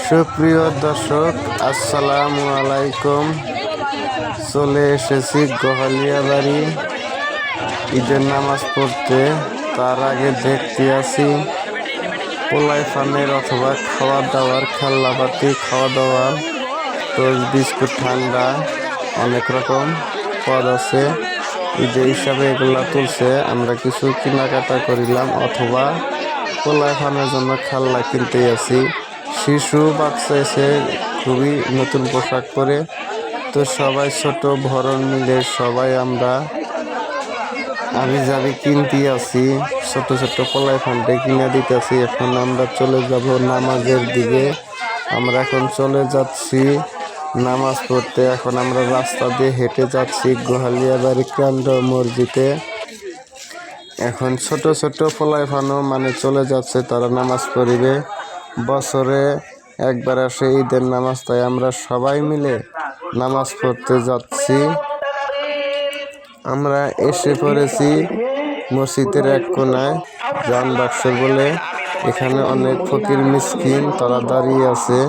সুপ্রিয় দর্শক, আসসালামু আলাইকুম। চলে এসেছি গোহালিয়াবাড়ি ঈদের নামাজ পড়তে। তার আগে দেখতে আসি পোলাই ফানের অথবা খাওয়া দাওয়ার খেলনাপাতি, খাওয়া দাওয়া, টোস্ট, বিস্কুট, ঠান্ডা অনেক রকম পদ আছে। ঈদের হিসাবে এগুলা তুলছে। আমরা কিছু কেনাকাটা করিলাম অথবা পোলাই ফানের জন্য খেলনা কিনতে আসি। শিশু বাচ্চা এসে খুবই নতুন পোশাক পরে, তো সবাই ছোট ভরণ মিলে সবাই আমরা আমি যাবি কিনতে আসি। ছোট ছোট পোলাই ফানটা কিনে দিতেছি। এখন আমরা চলে যাব নামাজের দিকে। আমরা এখন চলে যাচ্ছি নামাজ পড়তে। এখন আমরা রাস্তা দিয়ে হেঁটে যাচ্ছি গোহালিয়াবাড়ি কেন্দ্র মসজিদে। এখন ছোট ছোট পোলাই ফানও চলে যাচ্ছে, তারা নামাজ পড়িবে। বছরে একবার আসে ঈদের নামাজ, তাই আমরা সবাই মিলে নামাজ পড়তে যাচ্ছি। আমরা এসে পড়েছি মসজিদের এক কোনায়, জান বাক্স বলে। এখানে অনেক ফকির মিসকিন তারা দাঁড়িয়ে আছে।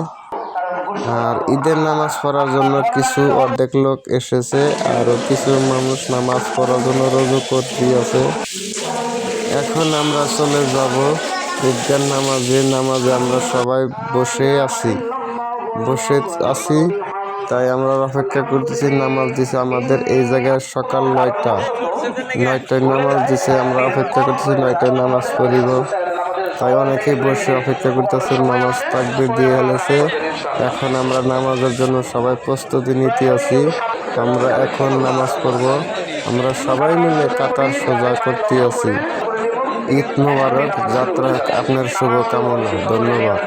আর ঈদের নামাজ পড়ার জন্য কিছু অর্ধেক লোক এসেছে, আরও কিছু মানুষ নামাজ পড়ার জন্য রোজু করতে আছে। এখন আমরা চলে যাব ঈদগাহ নামাজে আমরা সবাই বসে আছি। তাই আমরা অপেক্ষা করতেছি। নামাজ দিছে আমাদের এই জায়গায় সকাল 9টায় নামাজ দিছে। আমরা অপেক্ষা করতেছি 9টায় নামাজ পড়িব। তাই অনেকেই বসে অপেক্ষা করতেছে। নামাজ তাকবীর দিয়ে হেলেছে। এখন আমরা নামাজের জন্য সবাই প্রস্তুতি নিতে আছি। আমরা এখন নামাজ পড়ব। আমরা সবাই মিলে কাতার সোজা করতে আছি। ঈদ মোবারক, যাত্রা আপনার শুভকামনা। ধন্যবাদ।